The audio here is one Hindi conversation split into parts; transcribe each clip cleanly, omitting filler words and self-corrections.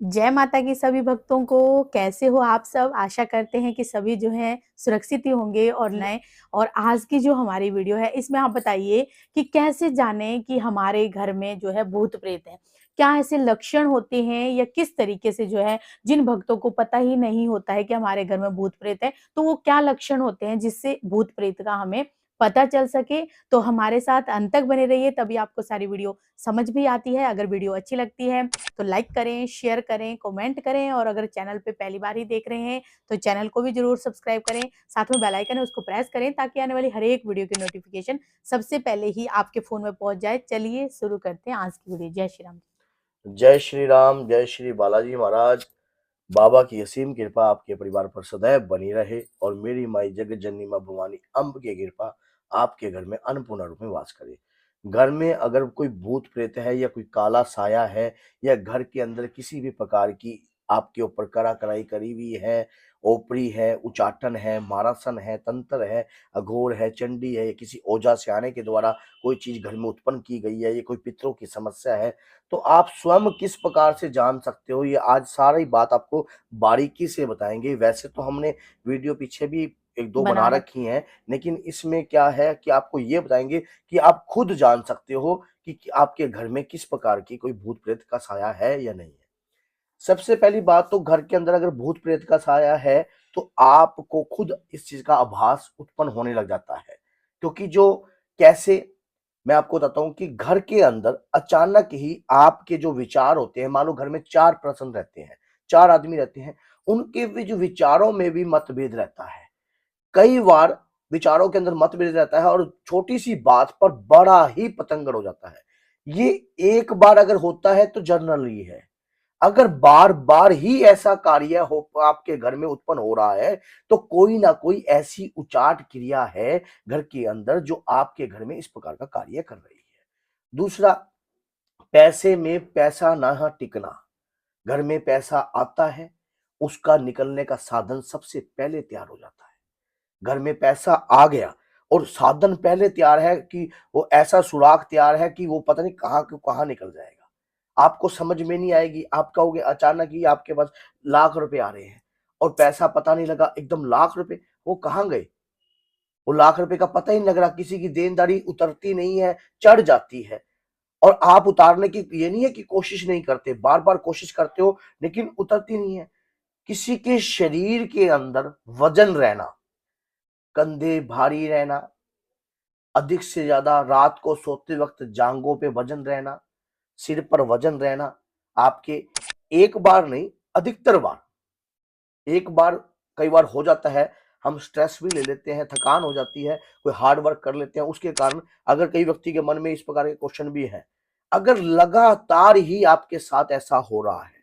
जय माता की सभी भक्तों को। कैसे हो आप सब? आशा करते हैं कि सभी जो है सुरक्षित ही होंगे और नए। और आज की जो हमारी वीडियो है इसमें आप बताइए कि कैसे जानें कि हमारे घर में जो है भूत प्रेत है। क्या ऐसे लक्षण होते हैं या किस तरीके से जो है जिन भक्तों को पता ही नहीं होता है कि हमारे घर में भूत प्रेत है, तो वो क्या लक्षण होते हैं जिससे भूत प्रेत का हमें पता चल सके। तो हमारे साथ अंत तक बने रहिए, तभी आपको सारी वीडियो समझ भी आती है। अगर वीडियो अच्छी लगती है तो लाइक करें, शेयर करें, कमेंट करें, और अगर चैनल पे पहली बार ही देख रहे हैं तो चैनल को भी जरूर सब्सक्राइब करें। साथ में बेल आइकन है उसको प्रेस करें ताकि आने वाली हर एक वीडियो की नोटिफिकेशन सबसे पहले ही आपके फोन में पहुंच जाए। चलिए शुरू करते हैं आज की वीडियो। जय श्री राम। जय श्री राम, जय श्री बालाजी महाराज। बाबा की असीम कृपा आपके परिवार पर सदैव बनी रहे और मेरी माई जगत जननी मां भवानी अम्ब की कृपा आपके घर में अन्नपूर्णा रूप में वास करे। घर में अगर कोई भूत प्रेत है या कोई काला साया है या घर के अंदर किसी भी प्रकार की आपके ऊपर करा कराई करी हुई है, ओपरी है, उचाटन है, मारासन है, तंत्र है, अघोर है, चंडी है, या किसी ओझा से आने के द्वारा कोई चीज घर में उत्पन्न की गई है, ये कोई पितरों की समस्या है, तो आप स्वयं किस प्रकार से जान सकते हो, ये आज सारी बात आपको बारीकी से बताएंगे। वैसे तो हमने वीडियो पीछे भी एक दो बना बना रख रखी हैं, लेकिन इसमें क्या है कि आपको ये बताएंगे कि आप खुद जान सकते हो कि आपके घर में किस प्रकार की कोई भूत प्रेत का साया है या नहीं है। सबसे पहली बात तो घर के अंदर अगर भूत प्रेत का साया है तो आपको खुद इस चीज का आभास उत्पन्न होने लग जाता है। क्योंकि जो कैसे मैं आपको बताता हूं कि घर के अंदर अचानक ही आपके जो विचार होते हैं, मान लो घर में 4 पर्सन रहते हैं, 4 आदमी रहते हैं, उनके भी जो विचारों में भी मतभेद रहता है। कई बार विचारों के अंदर मतभेद रहता है और छोटी सी बात पर बड़ा ही पतंगड़ हो जाता है। ये एक बार अगर होता है तो जनरली है। अगर बार बार ही ऐसा कार्य हो आपके घर में उत्पन्न हो रहा है तो कोई ना कोई ऐसी उचाट क्रिया है घर के अंदर जो आपके घर में इस प्रकार का कार्य कर रही है। दूसरा, पैसे में पैसा ना टिकना। घर में पैसा आता है, उसका निकलने का साधन सबसे पहले तैयार हो जाता है। घर में पैसा आ गया और साधन पहले तैयार है कि वो ऐसा सुराग तैयार है कि वो पता नहीं कहाँ को कहाँ निकल जाएगा, आपको समझ में नहीं आएगी। आप कहोगे अचानक ही आपके पास लाख रुपए आ रहे हैं और पैसा पता नहीं लगा, एकदम लाख रुपए वो कहाँ गए, वो लाख रुपए का पता ही नहीं लग रहा। किसी की देनदारी उतरती नहीं है, चढ़ जाती है और आप उतारने की ये नहीं है कि कोशिश नहीं करते, बार बार कोशिश करते हो लेकिन उतरती नहीं है। किसी के शरीर के अंदर वजन रहना, कंधे भारी रहना, अधिक से ज्यादा रात को सोते वक्त जांघों पे वजन रहना, सिर पर वजन रहना, आपके एक बार नहीं अधिकतर बार, एक बार कई बार हो जाता है। हम स्ट्रेस भी ले लेते हैं, थकान हो जाती है, कोई हार्ड वर्क कर लेते हैं, उसके कारण अगर कई व्यक्ति के मन में इस प्रकार के क्वेश्चन भी है, अगर लगातार ही आपके साथ ऐसा हो रहा है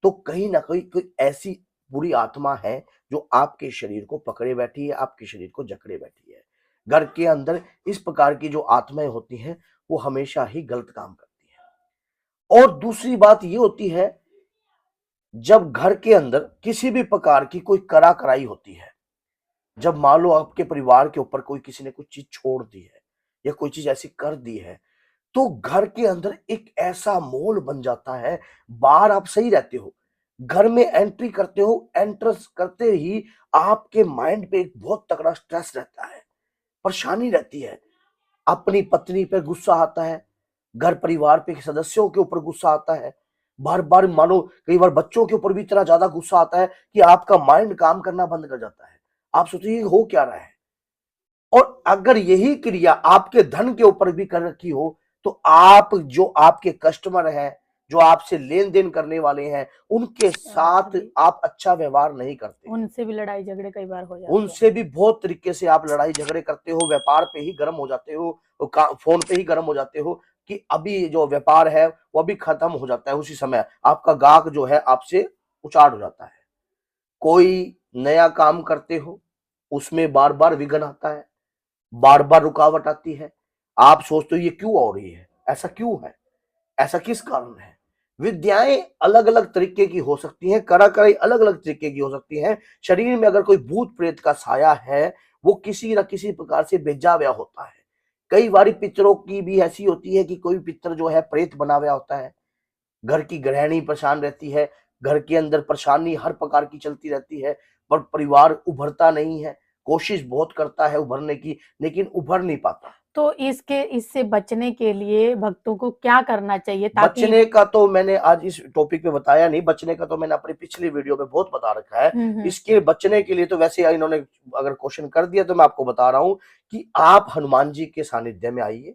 तो कहीं ना कहीं कोई ऐसी बुरी आत्मा है जो आपके शरीर को पकड़े बैठी है, आपके शरीर को जकड़े बैठी है। घर के अंदर इस प्रकार की जो आत्माएं होती हैं वो हमेशा ही गलत काम करती है। और दूसरी बात ये होती है, जब घर के अंदर किसी भी प्रकार की कोई करा कराई होती है, जब मान लो आपके परिवार के ऊपर कोई किसी ने कुछ चीज छोड़ दी है या कोई चीज ऐसी कर दी है, तो घर के अंदर एक ऐसा माहौल बन जाता है। बाहर आप सही रहते हो, घर में एंट्री करते हो, एंट्रेंस करते ही आपके माइंड पे एक बहुत तगड़ा स्ट्रेस रहता है, परेशानी रहती है। अपनी पत्नी पे गुस्सा आता है, घर परिवार पे सदस्यों के ऊपर गुस्सा आता है, बार बार मानो कई बार बच्चों के ऊपर भी इतना ज्यादा गुस्सा आता है कि आपका माइंड काम करना बंद कर जाता है। आप सोचिए हो क्या रहा है। और अगर यही क्रिया आपके धन के ऊपर भी कर रखी हो तो आप जो आपके कस्टमर हैं, जो आपसे लेन देन करने वाले हैं, उनके साथ आप अच्छा व्यवहार नहीं करते, उनसे भी लड़ाई झगड़े कई बार हो जाते हैं। उनसे भी बहुत तरीके से आप लड़ाई झगड़े करते हो, व्यापार पे ही गर्म हो जाते हो, फोन पे ही गर्म हो जाते हो कि अभी जो व्यापार है वो अभी खत्म हो जाता है, उसी समय आपका गाहक जो है आपसे उचाट हो जाता है। कोई नया काम करते हो, उसमें बार बार विघ्न आता है, बार बार रुकावट आती है। आप सोचते हो ये क्यों हो रही है, ऐसा क्यों है, ऐसा किस कारण है। विद्याएं अलग अलग तरीके की हो सकती हैं, कराकरी अलग अलग तरीके की हो सकती हैं। शरीर में अगर कोई भूत प्रेत का साया है वो किसी न किसी प्रकार से भेजा हुआ होता है। कई बारी पितरों की भी ऐसी होती है कि कोई पितर जो है प्रेत बना हुआ होता है, घर की गृहिणी परेशान रहती है, घर के अंदर परेशानी हर प्रकार की चलती रहती है, पर परिवार उभरता नहीं है। कोशिश बहुत करता है उभरने की, लेकिन उभर नहीं पाता। तो इससे बचने के लिए भक्तों को क्या करना चाहिए ताकि बचने का तो मैंने आज इस टॉपिक पे बताया नहीं, बचने का तो मैंने अपनी पिछली वीडियो में बहुत बता रखा है। हुँ, हुँ। इसके बचने के लिए तो वैसे इन्होंने अगर क्वेश्चन कर दिया तो मैं आपको बता रहा हूँ कि आप हनुमान जी के सानिध्य में आइए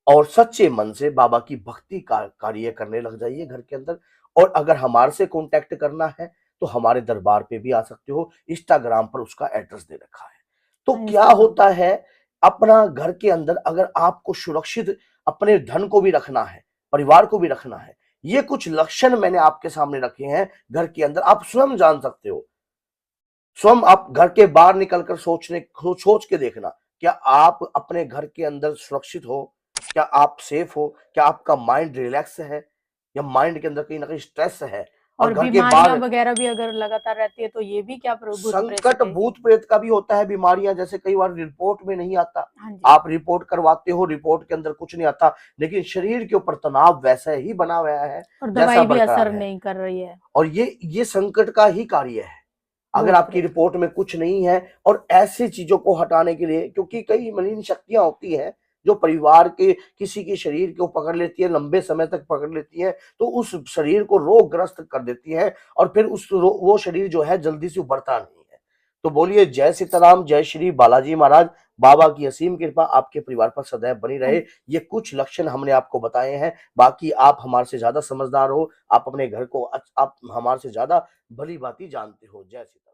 और सच्चे मन से बाबा की भक्ति का कार्य करने लग जाइए घर के अंदर। और अगर हमारे से कांटेक्ट करना है तो हमारे दरबार पे भी आ सकते हो, इंस्टाग्राम पर उसका एड्रेस दे रखा है। तो क्या इंस्टाग्राम होता है, अपना घर के अंदर अगर आपको सुरक्षित अपने धन को भी रखना है, परिवार को भी रखना है, ये कुछ लक्षण मैंने आपके सामने रखे हैं घर के अंदर, आप स्वयं जान सकते हो। स्वयं आप घर के बाहर निकलकर सोच के देखना, क्या आप अपने घर के अंदर सुरक्षित हो? क्या आप सेफ हो? क्या आपका माइंड रिलैक्स है? या माइंड के अंदर कहीं न कहीं स्ट्रेस है? और और घर के बीमारियाँ बाहर वगैरह भी अगर लगातार रहती है तो ये भी क्या भूत-प्रेत संकट के भूत-प्रेत का भी होता है, बीमारियाँ जैसे कई बार रिपोर्ट में नहीं आता। हाँ जी, आप रिपोर्ट करवाते हो, रिपोर्ट के अंदर कुछ नहीं आता, लेकिन शरीर के ऊपर तनाव वैसा ही बना हुआ है, और जैसा दवाई भी बरकरार असर है। नहीं कर रही है, और ये संकट का ही कार्य है। अगर आपकी भूत-प्रेत। रिपोर्ट में कुछ नहीं है और ऐसी चीज़ों को हटाने के लिए, क्योंकि कई मलिन शक्तियाँ होती हैं, जो परिवार के किसी के शरीर को पकड़ लेती है, लंबे समय तक पकड़ लेती है, तो उस शरीर को रोगग्रस्त कर देती है और फिर वो शरीर जो है जल्दी से उभरता नहीं है। तो बोलिए जय सीताराम, जय श्री बालाजी महाराज। बाबा की असीम कृपा आपके परिवार पर सदैव बनी हाँ रहे। ये कुछ लक्षण हमने आपको बताए हैं, बाकी आप हमारे से ज़्यादा समझदार हो, आप अपने घर को आप हमारे से ज़्यादा भली-भांति जानते हो। जय सीता